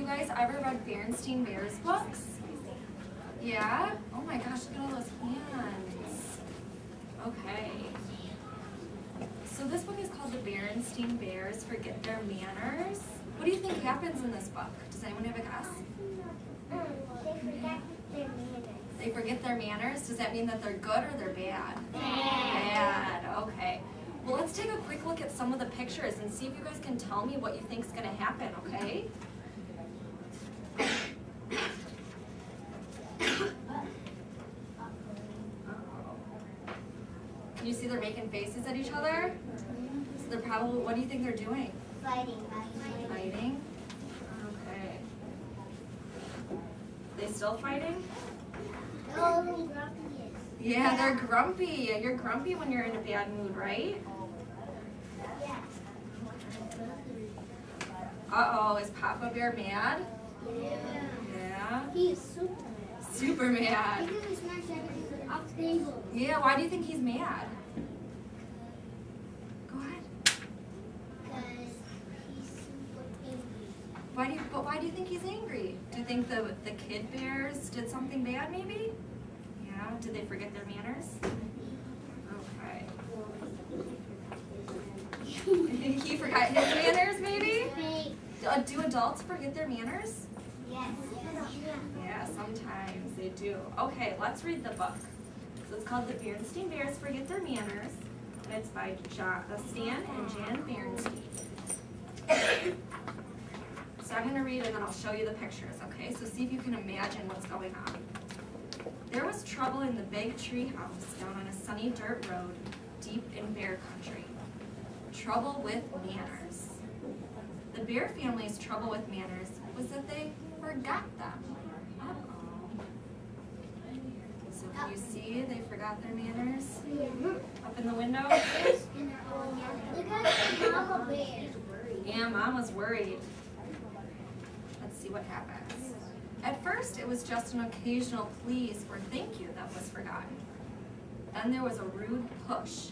guys ever read Berenstain Bears books? Yeah? Oh my gosh, look at all those hands. Okay. So this book is called The Berenstain Bears Forget Their Manners. What do you think happens in this book? Does anyone have a guess? They forget their manners. They forget their manners? Does that mean that they're good or they're bad? Bad. Bad, okay. Well, let's take a quick look at some of the pictures and see if you guys can tell me what you think is going to happen, okay? Can you see they're making faces at each other? So they're probably, what do you think they're doing? Fighting. Fighting? Okay. They still fighting? Oh, grumpy. Yeah, they're grumpy. You're grumpy when you're in a bad mood, right? Yeah. Uh-oh, is Papa Bear mad? Yeah. Yeah. He's super mad. Super mad. Because he smashed everything off the table. Yeah, why do you think he's mad? Go ahead. Because he's super angry. Why do you think he's angry? Do you think the kid bears did something bad maybe? Yeah, did they forget their manners? Okay. He forgot his manners maybe? Do adults forget their manners? Yes. Yeah, sometimes they do. Okay, let's read the book. So it's called The Berenstain Bears Forget Their Manners, and it's by Stan and Jan Berenstain. So I'm going to read and then I'll show you the pictures, okay? So see if you can imagine what's going on. There was trouble in the big tree house down on a sunny dirt road deep in bear country. Trouble with manners. The bear family's trouble with manners was that they forgot them. Uh-oh. So can you see they forgot their manners? Up in the window? Look at Mama Bear. Yeah, Mama's worried. Let's see what happens. At first, it was just an occasional please or thank you that was forgotten. Then there was a rude push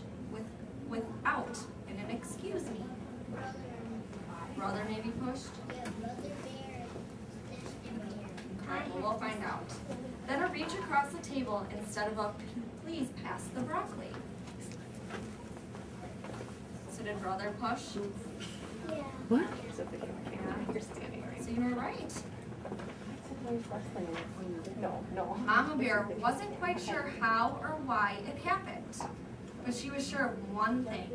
without an excuse me. Brother maybe pushed? Yeah, Brother Bear. Okay, well, we'll find out. Then a reach across the table instead of a please pass the broccoli. So did brother push? Yeah. What? Yeah. You're standing right. So you were right. No. Mama Bear wasn't quite sure how or why it happened, but she was sure of one thing.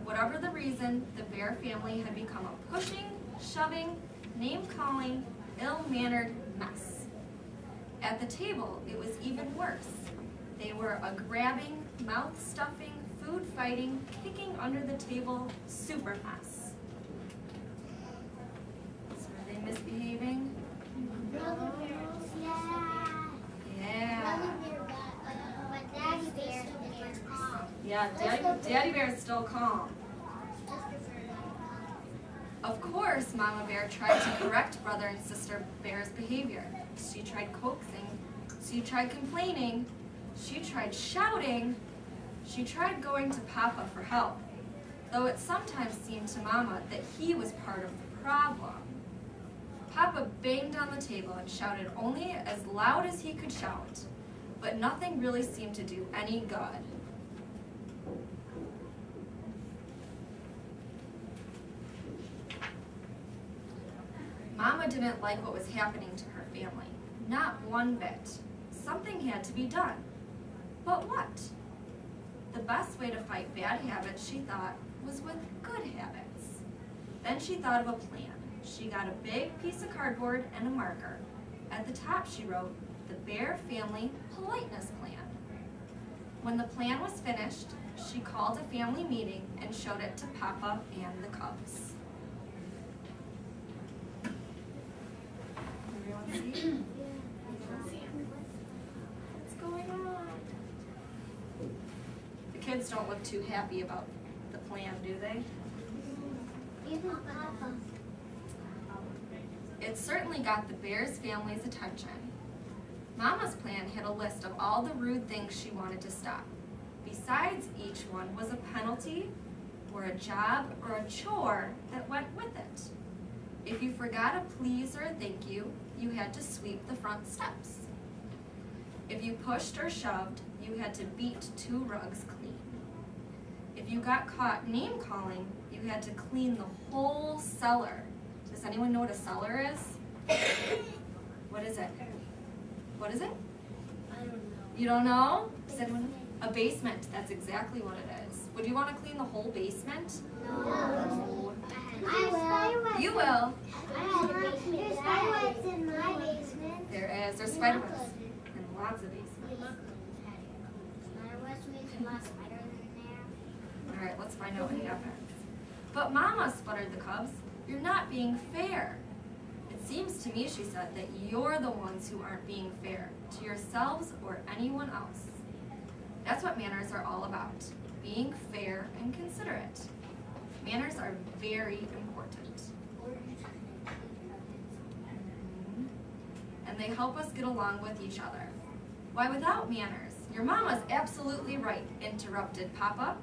Whatever the reason, the Bear family had become a pushing, shoving, name-calling, ill-mannered mess. At the table, it was even worse. They were a grabbing, mouth-stuffing, food-fighting, kicking under the table super mess. So are they misbehaving? Brother Bear. Yeah. Yeah. Brother Bear got, but Daddy Bear is calm. Yeah, Daddy Bear is still calm. Of course, Mama Bear tried to correct Brother and Sister Bear's behavior. She tried coaxing, she tried complaining, she tried shouting, she tried going to Papa for help, though it sometimes seemed to Mama that he was part of the problem. Papa banged on the table and shouted only as loud as he could shout, but nothing really seemed to do any good. Mama didn't like what was happening to her family, not one bit. Something had to be done. But what? The best way to fight bad habits, she thought, was with good habits. Then she thought of a plan. She got a big piece of cardboard and a marker. At the top she wrote, the Bear Family Politeness Plan. When the plan was finished, she called a family meeting and showed it to Papa and the cubs. Everyone see? What's going on? The kids don't look too happy about the plan, do they? Even Papa. It certainly got the Bears family's attention. Mama's plan had a list of all the rude things she wanted to stop. Besides each one was a penalty, or a job, or a chore that went with it. If you forgot a please or a thank you, you had to sweep the front steps. If you pushed or shoved, you had to beat 2 rugs clean. If you got caught name calling, you had to clean the whole cellar. Does anyone know what a cellar is? What is it? What is it? I don't know. You don't know? Does anyone know? A basement, that's exactly what it is. Would you want to clean the whole basement? No. I will. You will. There's spiderwebs in my basement. There is. There's spiderwebs in lots of basements. All right, let's find out what happens. But Mama, sputtered the cubs, you're not being fair. It seems to me, she said, that you're the ones who aren't being fair to yourselves or anyone else. That's what manners are all about, being fair and considerate. Manners are very important. And they help us get along with each other. Why, without manners, your Mama's absolutely right, interrupted Papa.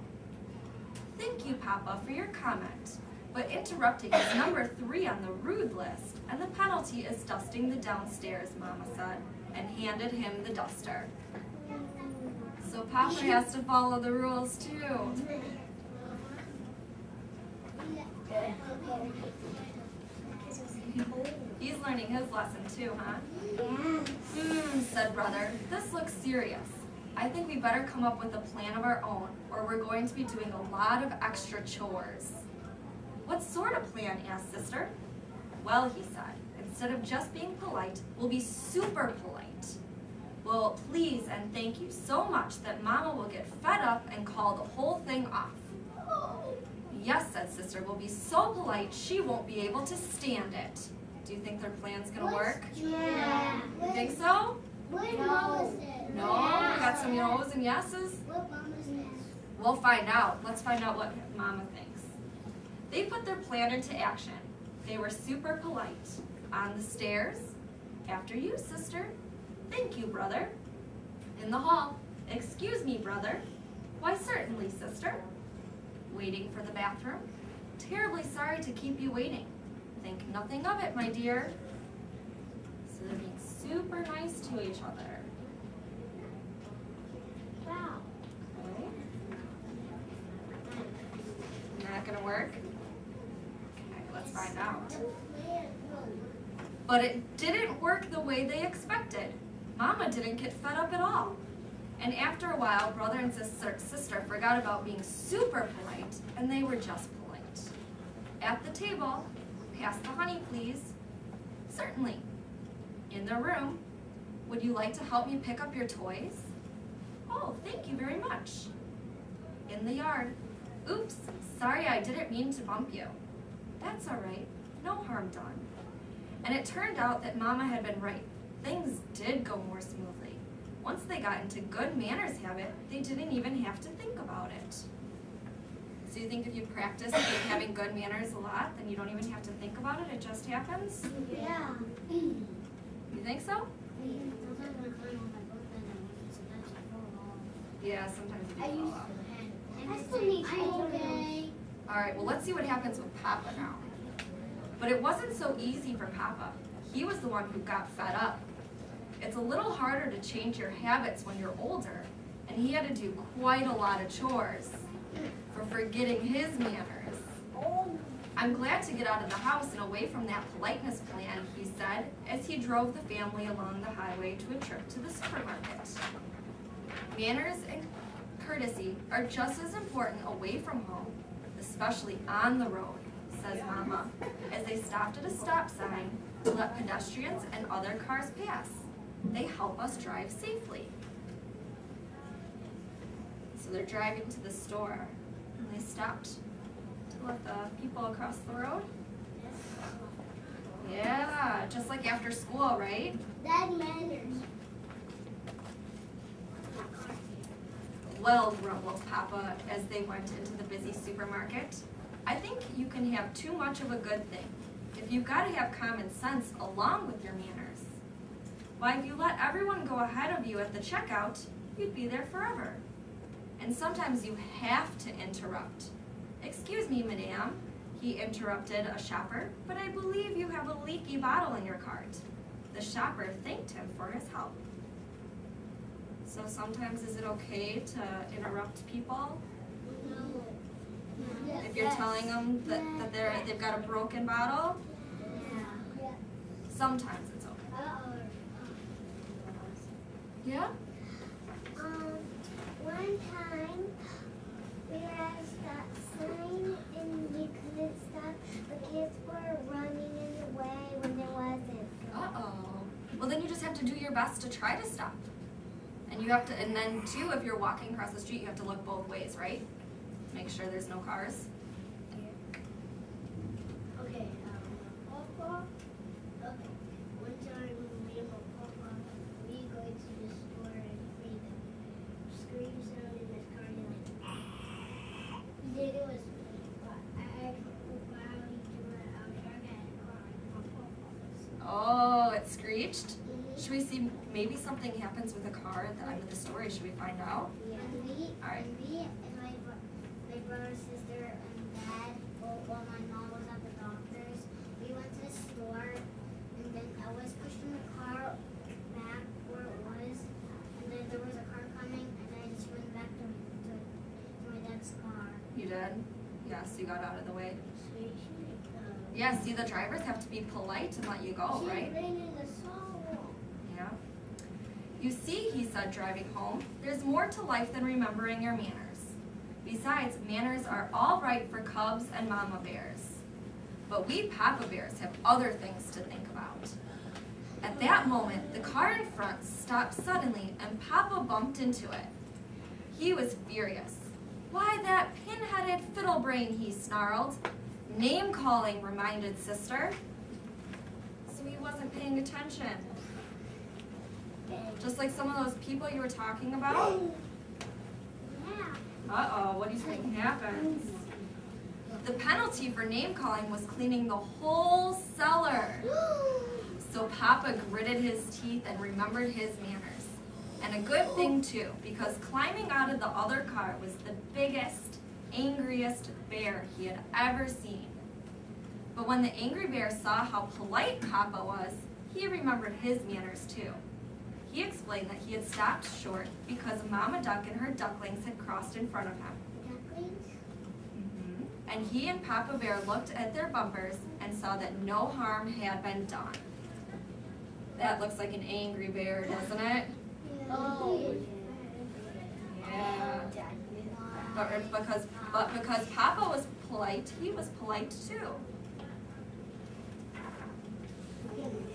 Thank you, Papa, for your comment. But interrupting is number 3 on the rude list, and the penalty is dusting the downstairs, Mama said, and handed him the duster. So Papa has to follow the rules too. He's learning his lesson too, huh? Said Brother. This looks serious. I think we better come up with a plan of our own, or we're going to be doing a lot of extra chores. What sort of plan? Asked Sister. Well, he said, instead of just being polite, we'll be super polite. Well, please and thank you so much that Mama will get fed up and call the whole thing off. Yes, said Sister, we'll be so polite she won't be able to stand it. Do you think their plan's gonna work? Yeah. You think so? What did Mama say? No? Got some no's and yeses? What Mama said? We'll find out. Let's find out what Mama thinks. They put their plan into action. They were super polite. On the stairs. After you, Sister. Thank you, Brother. In the hall. Excuse me, Brother. Why, certainly, Sister. Waiting for the bathroom. Terribly sorry to keep you waiting. Think nothing of it, my dear. So they're being super nice to each other. Wow. Okay. Not gonna work? Okay, let's find out. But it didn't work the way they expected. Mama didn't get fed up at all. And after a while, Brother and Sister forgot about being super polite, and they were just polite. At the table, pass the honey, please. Certainly. In the room, would you like to help me pick up your toys? Oh, thank you very much. In the yard. Oops, sorry, I didn't mean to bump you. That's all right, no harm done. And it turned out that Mama had been right. Things did go more smoothly. Once they got into good manners habit, they didn't even have to think about it. So you think if you practice having good manners a lot, then you don't even have to think about it, it just happens? Yeah. You think so? Yeah, sometimes you do fall off. I still need today. All right, well, let's see what happens with Papa now. But it wasn't so easy for Papa. He was the one who got fed up. It's a little harder to change your habits when you're older, and he had to do quite a lot of chores for forgetting his manners. I'm glad to get out of the house and away from that politeness plan, he said, as he drove the family along the highway to a trip to the supermarket. Manners and courtesy are just as important away from home, especially on the road, says Mama, as they stopped at a stop sign to let pedestrians and other cars pass. They help us drive safely. So they're driving to the store, and they stopped to let the people across the road. Yeah, just like after school, right? Bad manners. Well, grumbled Papa as they went into the busy supermarket, I think you can have too much of a good thing if you've got to have common sense along with your manners. Why, if you let everyone go ahead of you at the checkout, you'd be there forever. And sometimes you have to interrupt. Excuse me, madame. He interrupted a shopper, but I believe you have a leaky bottle in your cart. The shopper thanked him for his help. So sometimes is it okay to interrupt people? No. If you're telling them that they've got a broken bottle? Yeah. Sometimes it's okay. Yeah? One time we had a stop sign and you couldn't stop. The kids were running in the way when there wasn't. Uh-oh. Well, then you just have to do your best to try to stop. And you have to, and then too, if you're walking across the street, you have to look both ways, right? Make sure there's no cars. Okay, Papa. Okay, one time me and my Papa, we go to the store and we scream sound in this car and like, then it was, Oh, it screeched? Should we see, maybe something happens with a car at the end of the story. Should we find out? Yeah. All right. And me and my brother, sister, and dad, while my mom was at the doctor's, we went to the store, and then I was pushing the car back where it was, and then there was a car coming, and I just went back to my dad's car. You did? Yes, you got out of the way. She Yeah, see, the drivers have to be polite and let you go, right? ran in the sidewalk. Yeah. You see, he said, driving home, there's more to life than remembering your manners. Besides, manners are all right for cubs and mama bears. But we papa bears have other things to think about. At that moment, the car in front stopped suddenly and Papa bumped into it. He was furious. Why, that pin-headed fiddle-brain, he snarled. Name-calling, reminded Sister. So he wasn't paying attention. Just like some of those people you were talking about? Yeah. Uh-oh, what do you think happens? The penalty for name-calling was cleaning the whole cellar. So Papa gritted his teeth and remembered his manners. And a good thing too, because climbing out of the other car was the biggest, angriest bear he had ever seen. But when the angry bear saw how polite Papa was, he remembered his manners too. He explained that he had stopped short because Mama Duck and her ducklings had crossed in front of him. Ducklings? And he and Papa Bear looked at their bumpers and saw that no harm had been done. That looks like an angry bear, doesn't it? Oh. Yeah. But because Papa was polite, he was polite too.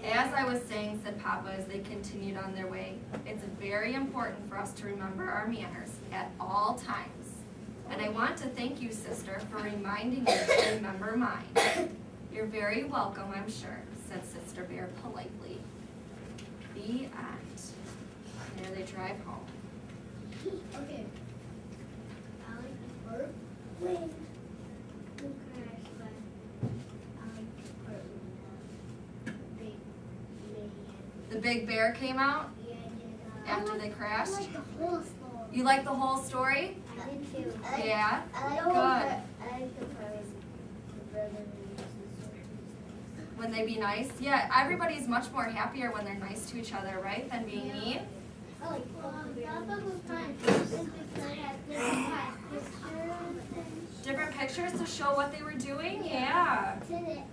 As I was saying, said Papa as they continued on their way, it's very important for us to remember our manners at all times. And I want to thank you, Sister, for reminding me to remember mine. You're very welcome, I'm sure, said Sister Bear politely. The end. There they drive home. Okay. I like the part when you crash, but I like the part when The big bear came out after they crashed? You like the whole story? I did too. Yeah? I like Good. I like the part when the brother When they be nice? Yeah, everybody's much more happier when they're nice to each other, right? Than being mean? I like Different pictures to show what they were doing? Yeah. Today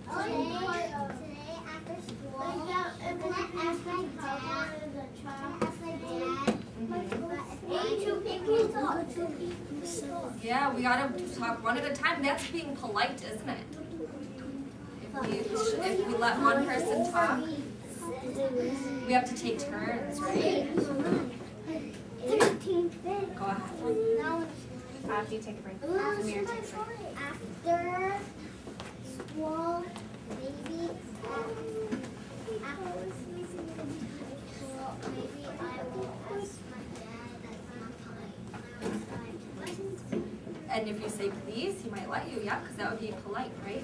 after school, I'm gonna ask my dad. Yeah, we gotta talk one at a time. That's being polite, isn't it? If we let one person talk, we have to take turns, right? Go ahead. After you take a break. Amir takes a break. After school, maybe after school, maybe I will ask my dad And if you say please, he might let you, yeah, because that would be polite, right?